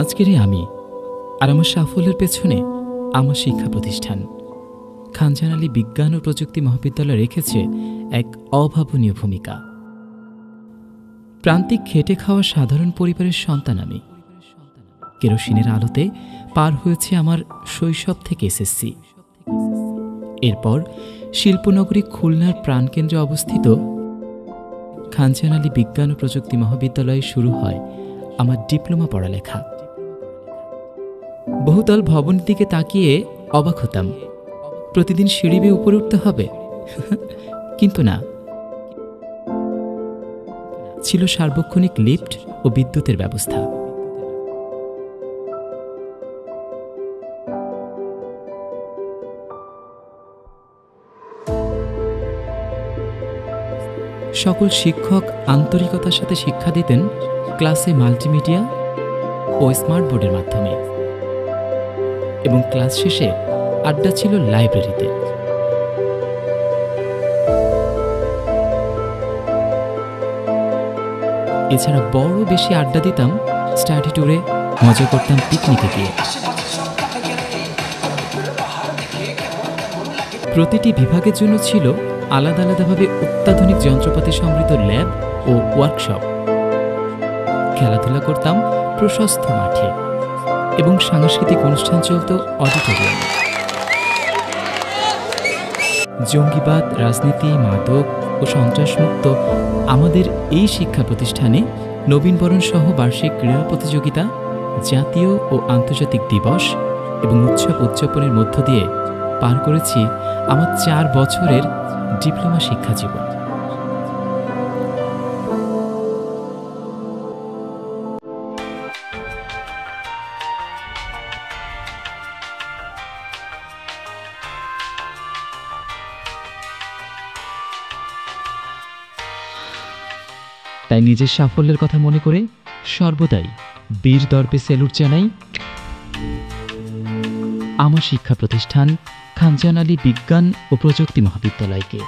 আজকের আমি আর আমার সাফল্যের পেছনে আমার শিক্ষা প্রতিষ্ঠান খানজাহান আলী বিজ্ঞান ও প্রযুক্তি মহাবিদ্যালয় রেখেছে এক অভাবনীয় ভূমিকা। প্রান্তিক খেটে খাওয়া সাধারণ পরিবারের সন্তান আমি। কেরোসিনের আলোতে পার হয়েছে আমার শৈশব থেকে এসএসসি। এরপর শিল্পনগরী খুলনার প্রাণকেন্দ্রে অবস্থিত খানজাহান আলী বিজ্ঞান ও প্রযুক্তি মহাবিদ্যালয়ে শুরু হয় আমার ডিপ্লোমা পড়ালেখা। বহুতল ভবনের দিকে তাকিয়ে অবাক হতাম, প্রতিদিন সিঁড়ি বেয়ে উপরে উঠতে হবে। কিন্তু না, ছিল সার্বক্ষণিক লিফট ও বিদ্যুতের ব্যবস্থা। সকল শিক্ষক আন্তরিকতার সাথে শিক্ষা দিতেন ক্লাসে মাল্টিমিডিয়া ও স্মার্ট বোর্ডের মাধ্যমে, এবং ক্লাস শেষে আড্ডা ছিল লাইব্রেরিতে। এছাড়া বড় বেশি আড্ডা দিতাম স্টাডি ট্যুরে, মজা করতাম পিকনিকে গিয়ে। প্রতিটি বিভাগের জন্য ছিল আলাদা আলাদাভাবে অত্যাধুনিক যন্ত্রপাতি সমৃদ্ধ ল্যাব ও ওয়ার্কশপ। খেলাধুলা করতাম প্রশস্ত মাঠে এবং সাংস্কৃতিক অনুষ্ঠান চলত অডিটোরিয়ামে। জঙ্গিবাদ, রাজনীতি, মাদক ও সন্ত্রাসমুক্ত আমাদের এই শিক্ষা প্রতিষ্ঠানে নবীনবরণ সহ বার্ষিক ক্রীড়া প্রতিযোগিতা, জাতীয় ও আন্তর্জাতিক দিবস এবং উৎসব উদযাপনের মধ্য দিয়ে পার করেছি আমার 4 বছরের ডিপ্লোমা শিক্ষা জীবন। তাই নিজের সাফল্যের কথা মনে করে সর্বদাই বীর দর্পে স্যালুট জানাই আমার শিক্ষা প্রতিষ্ঠান খানজাহান আলী বিজ্ঞান ও প্রযুক্তি মহাবিদ্যালয়কে।